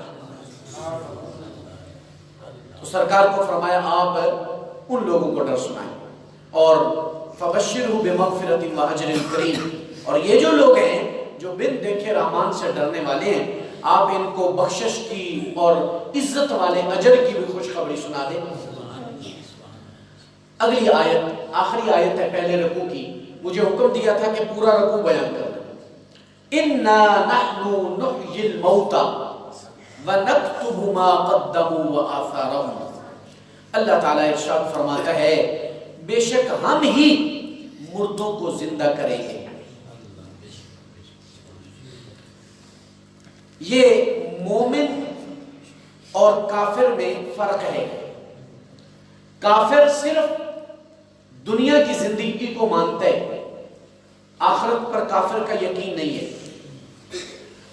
Speaker 1: تو سرکار کو فرمایا آپ ان لوگوں کو ڈر سنائیں اور فبشرہ بمغفرۃ واجر کریم، اور یہ جو لوگ ہیں جو بن دیکھے رحمان سے ڈرنے والے ہیں آپ ان کو بخشش کی اور عزت والے اجر کی بھی خوشخبری سنا دیں۔ اگلی آیت آخری آیت ہے پہلے رکوع کی، مجھے حکم دیا تھا کہ پورا رکوع بیان کرنا۔ اِنَّا نَحْنُ نُحْيِي الْمَوْتَى وَنَكْتُبُ مَا قَدَّمُوا وَآثَارَهُمْ۔ اللہ تعالیٰ ارشاد فرماتا ہے بے شک ہم ہی مردوں کو زندہ کریں گے۔ یہ مومن اور کافر میں فرق ہے۔ کافر صرف دنیا کی زندگی کو مانتا ہے، آخرت پر کافر کا یقین نہیں ہے،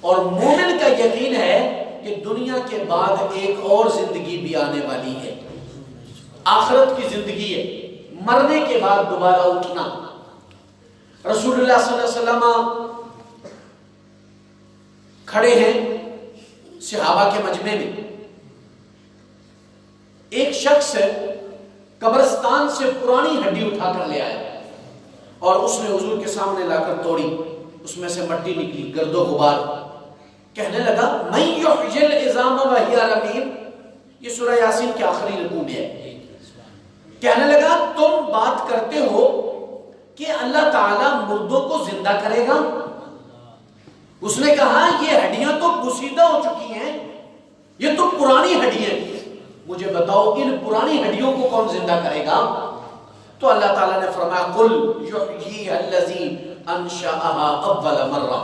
Speaker 1: اور مومن کا یقین ہے کہ دنیا کے بعد ایک اور زندگی بھی آنے والی ہے، آخرت کی زندگی ہے، مرنے کے بعد دوبارہ اٹھنا۔ رسول اللہ صلی اللہ علیہ وسلم کھڑے ہیں صحابہ کے مجمع میں، ایک شخص قبرستان سے پرانی ہڈی اٹھا کر لے آیا اور اس نے حضور کے سامنے لا کر توڑی، اس میں سے مٹی نکلی، گرد و غبار۔ کہنے لگا من یحیی العظام وہی رمیم، یہ سورہ یاسین کے آخری رکوع میں ہے۔ کہنے لگا تم بات کرتے ہو کہ اللہ تعالیٰ مردوں کو زندہ کرے گا؟ اس نے کہا یہ ہڈیاں تو بسیدہ ہو چکی ہیں، یہ تو پرانی ہڈیاں ہیں، مجھے بتاؤ ان پرانی ہڈیوں کو کون زندہ کرے گا؟ تو اللہ تعالیٰ نے فرمایا قل یحییھا الذی انشأھا اول مرہ،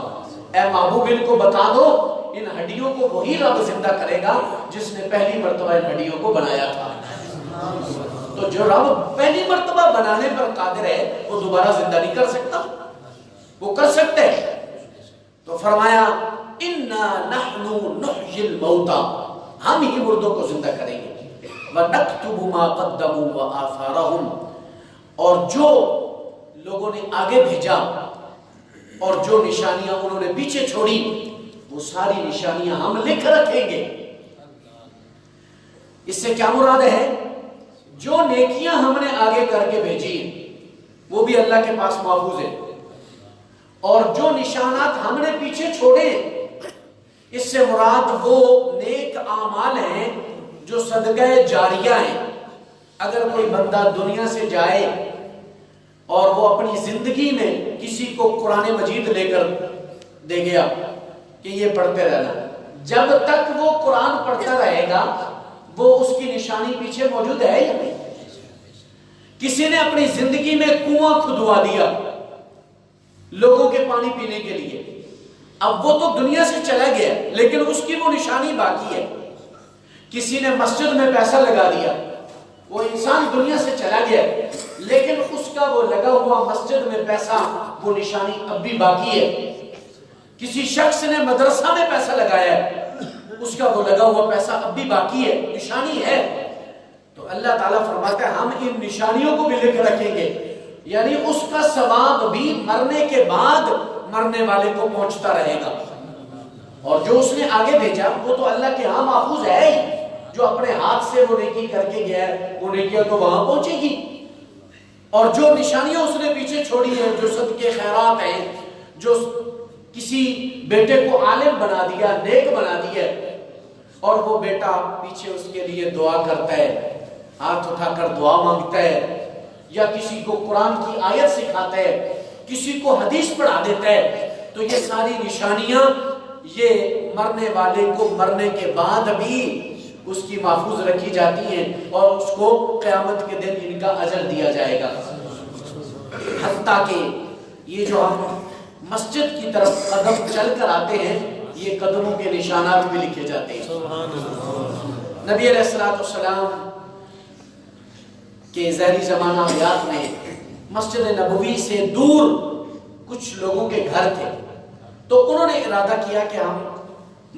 Speaker 1: اے محبوب ان کو بتا دو ان ہڈیوں کو وہی رب زندہ کرے گا جس نے پہلی مرتبہ ان ہڈیوں کو بنایا تھا۔ تو جو رب پہلی مرتبہ بنانے پر قادر ہے وہ دوبارہ زندہ نہیں کر سکتا، وہ کر سکتے ہیں۔ تو فرمایا اِنَّا نَحْنُ نُحْيِي الْمَوْتَى، ہم ہی مردوں کو زندہ کریں گے، وَنَكْتُبُ مَا قَدَّمُوا وَآثَارَهُمْ، اور جو لوگوں نے آگے بھیجا اور جو نشانیاں انہوں نے پیچھے چھوڑی وہ ساری نشانیاں ہم لکھ رکھیں گے۔ اس سے کیا مراد ہے؟ جو نیکیاں ہم نے آگے کر کے بھیجی وہ بھی اللہ کے پاس محفوظ ہے، اور جو نشانات ہم نے پیچھے چھوڑے اس سے مراد وہ نیک اعمال ہیں جو صدقہ جاریہ ہیں۔ اگر کوئی بندہ دنیا سے جائے اور وہ اپنی زندگی میں کسی کو قرآن مجید لے کر دے گیا کہ یہ پڑھتے رہنا، جب تک وہ قرآن پڑھتا رہے گا وہ اس کی نشانی پیچھے موجود ہے یا نہیں؟ کسی نے اپنی زندگی میں کنواں کھدوا دیا لوگوں کے پانی پینے کے لیے، اب وہ تو دنیا سے چلا گیا لیکن اس کی وہ نشانی باقی ہے۔ کسی نے مسجد میں پیسہ لگا دیا، وہ انسان دنیا سے چلا گیا لیکن اس کا وہ لگا ہوا مسجد میں پیسہ وہ نشانی اب بھی باقی ہے۔ کسی شخص نے مدرسہ میں پیسہ لگایا ہے، اس کا وہ لگا ہوا پیسہ اب بھی باقی ہے، نشانی ہے، تو اللہ تعالیٰ فرماتا ہے ہم ان نشانیوں کو بھی لے کر رکھیں گے، یعنی اس کا ثواب بھی مرنے کے بعد مرنے والے کو پہنچتا رہے گا، اور جو اس نے آگے بھیجا وہ تو اللہ کے ہاں محفوظ ہے ہی، جو اپنے ہاتھ سے وہ نیکی کر کے گیا ہے وہ نیکیاں تو وہاں پہنچے گی، اور جو نشانیاں اس نے پیچھے چھوڑی ہیں، جو صدقے خیرات ہیں، جو کسی بیٹے کو عالم بنا دیا، نیک بنا دیا، اور وہ بیٹا پیچھے اس کے لیے دعا کرتا ہے، ہاتھ اٹھا کر دعا مانگتا ہے، یا کسی کو قرآن کی آیت سکھاتا ہے، کسی کو حدیث پڑھا دیتا ہے، تو یہ ساری نشانیاں یہ مرنے والے کو مرنے کے بعد بھی اس کی محفوظ رکھی جاتی ہیں، اور اس کو قیامت کے دن ان کا اجر دیا جائے گا، حتیٰ کہ یہ جو ہم مسجد کی طرف قدم چل کر آتے ہیں یہ قدموں کے نشانات بھی لکھے جاتے ہیں۔ نبی علیہ السلام کے ظاہری زمانہ حیات میں مسجد نبوی سے دور کچھ لوگوں کے گھر تھے، تو انہوں نے ارادہ کیا کہ ہم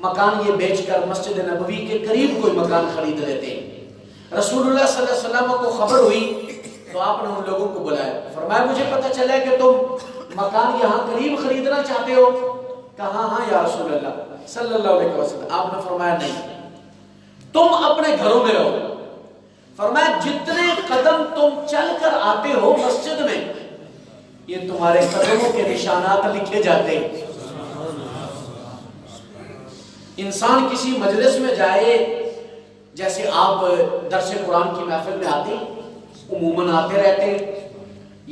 Speaker 1: مکان یہ بیچ کر مسجد نبوی کے قریب کوئی مکان خرید لیتے ہیں۔ رسول اللہ صلی اللہ علیہ وسلم کو خبر ہوئی تو آپ نے ان لوگوں کو بلایا، فرمایا مجھے پتہ چلا کہ تم مکان یہاں قریب خریدنا چاہتے ہو، کہا ہاں یا رسول اللہ صلی اللہ علیہ وسلم۔ آپ نے فرمایا نہیں، تم اپنے گھروں میں رہو، فرمایا جتنے قدم تم چل کر آتے ہو مسجد میں یہ تمہارے قدموں کے نشانات لکھے جاتے ہیں۔ انسان کسی مجلس میں جائے، جیسے آپ درس قرآن کی محفل میں آتے ہیں، عموماً آتے رہتے ہیں،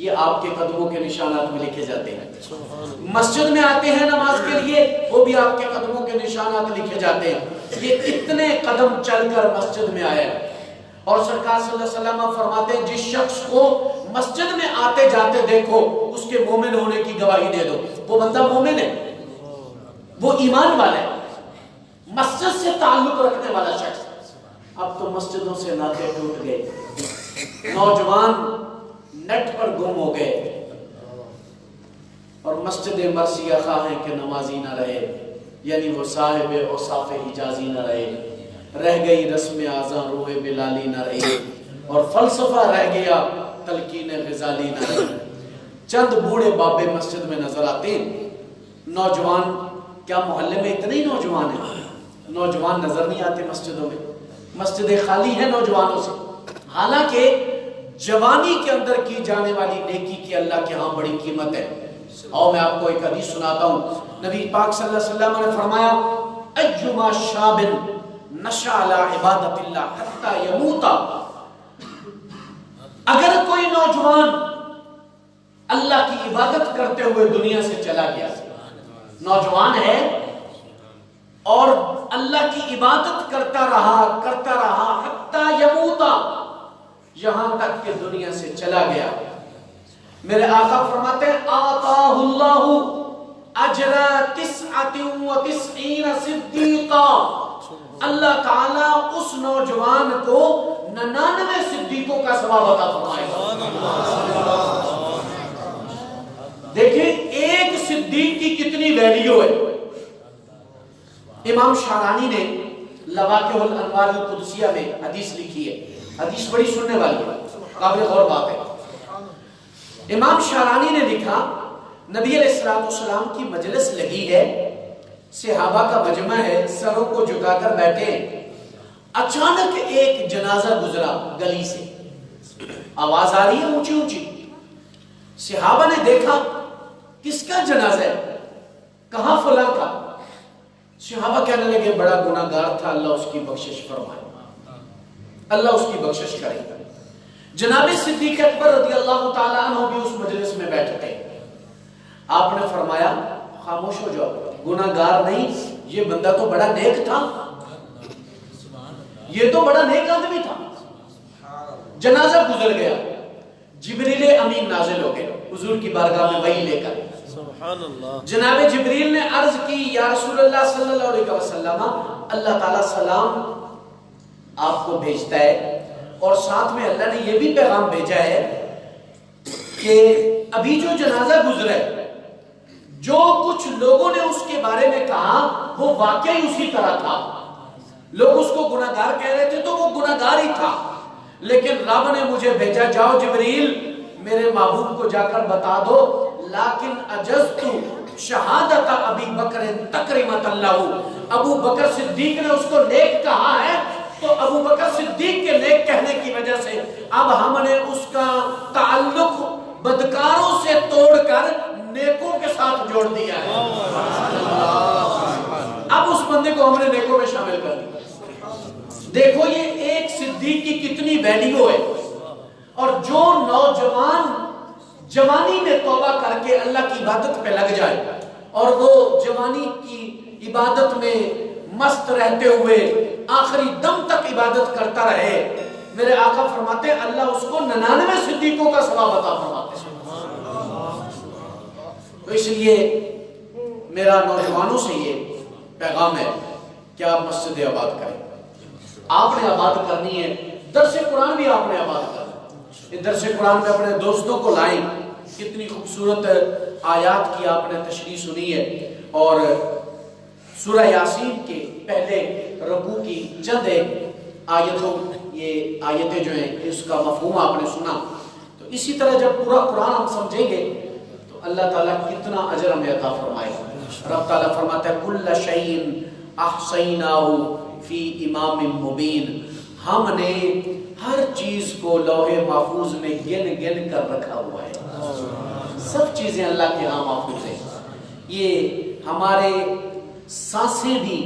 Speaker 1: یہ آپ کے قدموں کے نشانات میں لکھے جاتے ہیں۔ مسجد میں آتے ہیں نماز کے لیے، وہ بھی آپ کے قدموں کے نشانات لکھے جاتے ہیں۔ یہ اتنے قدم چل کر مسجد میں آیا، اور سرکار صلی اللہ علیہ وسلم فرماتے ہیں جس شخص کو مسجد میں آتے جاتے دیکھو اس کے مومن ہونے کی گواہی دے دو، وہ بندہ مومن ہے، وہ ایمان والا ہے، مسجد سے تعلق رکھنے والا شخص۔ اب تو مسجدوں سے ناطے ٹوٹ گئے، نوجوان نیٹ پر گم ہو گئے، اور مسجد مرثیہ خواہ ہیں کہ نمازی نہ رہے، یعنی وہ صاحب اوصاف حجازی نہ رہے، رہ گئی رسم اعضاء روح بلالی نہ رہی، اور فلسفہ رہ گیا تلقین غزالی نہ رہی۔ چند بوڑھے بابے مسجد میں نظر آتے ہیں، نوجوان کیا محلے میں اتنے ہی نوجوان ہیں؟ نوجوان نظر نہیں آتے مسجدوں میں، مسجدیں خالی ہیں نوجوانوں سے، حالانکہ جوانی کے اندر کی جانے والی نیکی کی اللہ کے ہاں بڑی قیمت ہے۔ اور میں آپ کو ایک حدیث سناتا ہوں، نبی پاک صلی اللہ علیہ وسلم نے فرمایا ایما شاب نشأ علی عبادت اللہ حتی یموت، اگر کوئی نوجوان اللہ کی عبادت کرتے ہوئے دنیا سے چلا گیا، نوجوان ہے اور اللہ کی عبادت کرتا رہا حتی یموت، یہاں تک کہ دنیا سے چلا گیا، میرے آقا فرماتے ہیں آتاہ اللہ اجر 99 صدیقا، اللہ تعالیٰ اس نوجوان کو 99 صدیقوں کا ثواب عطا فرمائے گا۔ دیکھیں ایک صدیق کی کتنی ویلیو ہے۔ امام شارانی نے لواقع الانوار القدسیہ میں حدیث لکھی ہے، حدیث بڑی سننے والی ہے، قابل غور بات ہے۔ امام شارانی نے لکھا نبی علیہ السلام کی مجلس لگی ہے، صحابہ کا مجمع ہے، سروں کو جھکا کر بیٹھے ہیں، اچانک ایک جنازہ گزرا گلی سے، آواز آ رہی ہے اونچی اونچی، صحابہ نے دیکھا کس کا جنازہ ہے، کہاں فلاں کا، صحابہ کہنے لگے بڑا گناہگار تھا، اللہ اس کی بخشش فرمائے، اللہ اس کی بخشش کرے۔ جناب صدیق اکبر رضی اللہ تعالیٰ عنہ بھی اس مجلس میں بیٹھے تھے، آپ نے فرمایا خاموش ہو جاؤ، گناہگار نہیں، یہ بندہ تو بڑا نیک تھا، یہ تو بڑا نیک آدمی تھا۔ جنازہ گزر گیا، جبریل امین نازل ہو گئے حضور کی بارگاہ میں وحی لے کر، جناب جبریل نے عرض کی یا رسول اللہ صلی اللہ علیہ وسلم، اللہ تعالیٰ سلام آپ کو بھیجتا ہے، اور ساتھ میں اللہ نے یہ بھی پیغام بھیجا ہے کہ ابھی جو جنازہ گزرا ہے، جو کچھ لوگوں نے اس کے بارے میں کہا وہ واقعی اسی طرح تھا. لوگ اس کو گناہگار کہہ رہے تھے تو وہ گناہگار ہی تھا. لیکن رب نے مجھے بھیجا، جاؤ جبریل میرے محبوب کو جا کر بتا دو، لیکن اجزت شہادت ابی بکر تکرمۃ اللہ، ابو بکر صدیق نے اس کو نیک کہا ہے تو ابو بکر صدیق کے نیک کہنے کی وجہ سے اب ہم نے اس کا تعلق بدکاروں سے توڑ کر نیکوں کے ساتھ جوڑ دیا ہے. اب اس بندے کو ہم نے نیکوں میں شامل کر دیا. دیکھو یہ ایک صدیق کی کتنی ویلیو ہے. اور جو نوجوان جوانی میں توبہ کر کے اللہ کی عبادت پہ لگ جائے اور وہ جوانی کی عبادت میں مست رہتے ہوئے آخری دم تک عبادت کرتا رہے، میرے آقا فرماتے ہیں اللہ اس کو 99 صدیقوں کا ثواب عطا فرماتے ہیں. تو اس لیے میرا نوجوانوں سے یہ پیغام ہے کہ آپ مسجد آباد کریں. آپ نے آباد کرنی ہے، درس قرآن بھی آپ نے آباد کرنا. درس قرآن میں اپنے دوستوں کو لائیں. کتنی خوبصورت آیات کی آپ نے تشریح سنی ہے. اور سورہ یاسین کے پہلے رکوع کی چند آیتوں، یہ آیتیں جو ہیں اس کا مفہوم آپ نے سنا. تو اسی طرح جب پورا قرآن ہم سمجھیں گے تو اللہ تعالیٰ کتنا اجر ہمیں عطا فرمائے گا. رب تعالیٰ فرماتا ہے کل شیء احصیناہ فی امام مبین، ہم نے ہر چیز کو لوح محفوظ میں گن گن کر رکھا ہوا ہے. سب چیزیں اللہ کے ہاں محفوظ ہیں. یہ ہمارے سانسیں بھی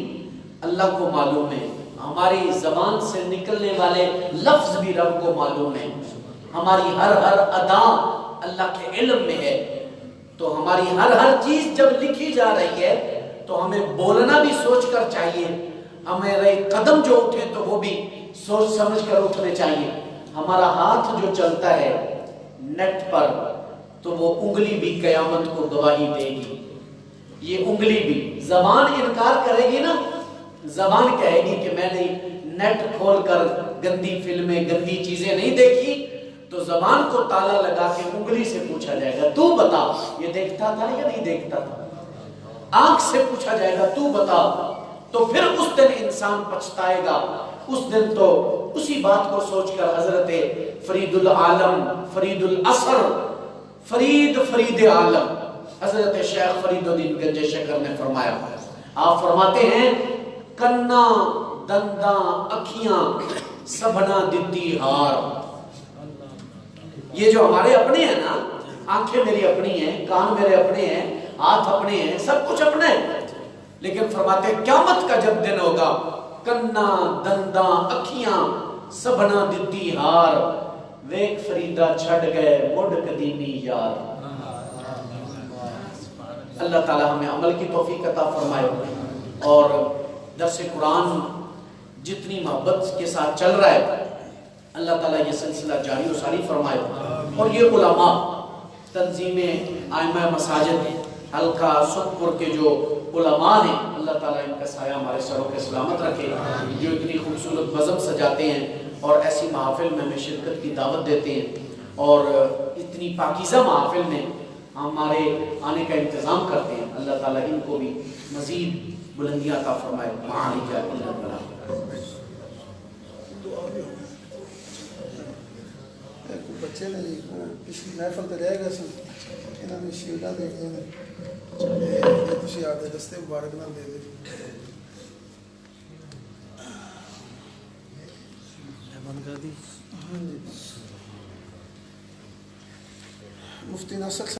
Speaker 1: اللہ کو معلوم ہے، ہماری زبان سے نکلنے والے لفظ بھی رب کو معلوم ہے، ہماری ہر ادا اللہ کے علم میں ہے. تو ہماری ہر چیز جب لکھی جا رہی ہے تو ہمیں بولنا بھی سوچ کر چاہیے، ہمارے قدم جو اٹھے تو وہ بھی سوچ سمجھ کر اٹھنے چاہیے. ہمارا ہاتھ جو چلتا ہے نیٹ پر تو وہ انگلی بھی قیامت کو گواہی دے گی. یہ انگلی بھی، زبان انکار کرے گی نا، زبان کہے گی کہ میں نے نیٹ کھول کر گندی فلمیں گندی چیزیں نہیں دیکھی، تو زبان کو تالا لگا کے انگلی سے پوچھا جائے گا تو بتا یہ دیکھتا تھا یا نہیں دیکھتا تھا. آنکھ سے پوچھا جائے گا تو بتا. تو پھر اس دن انسان پچھتائے گا. اس دن تو اسی بات کو سوچ کر حضرت فرید العالم، فرید العصر، فرید عالم حضرت شیخ فرید الدین گنج شکر نے فرمایا، آپ فرماتے ہیں کنا دنداں اکھیاں سبنا دتی ہار. یہ جو ہمارے اپنے ہیں نا، آنکھیں میری اپنی ہیں، کان میرے اپنے ہیں، ہاتھ اپنے ہیں، سب کچھ اپنے ہیں. لیکن فرماتے ہیں قیامت کا جب دن ہوگا کنا دنداں اکھیاں سبنا دتی ہار، ویک فریدہ چھڑ گئے مڈ قدیمی یار. اللہ تعالی ہمیں عمل کی توفیق عطا فرمائے. اور درس قرآن جتنی محبت کے ساتھ چل رہا ہے اللہ تعالیٰ یہ سلسلہ جاری و ساری فرمائے. اور یہ علماء، تنظیمیں، ائمہ مساجد، حلقہ سکھپور کے جو علماء ہیں اللہ تعالیٰ ان کا سایہ ہمارے سروں کے سلامت رکھے، جو اتنی خوبصورت بزم سجاتے ہیں اور ایسی محافل میں ہمیں شرکت کی دعوت دیتے ہیں اور اتنی پاکیزہ محافل میں ہمارے آنے کا انتظام کرتے ہیں. اللہ تعالیٰ ان کو بھی مزید بلندیاں عطا فرمائے.
Speaker 2: بچے نے پچھلی محفل پہ رہ گئے سن، انہوں نے شیلڈاں دے دیں تھی آتے دستے مبارک نہ دے دے. مفتی ناصر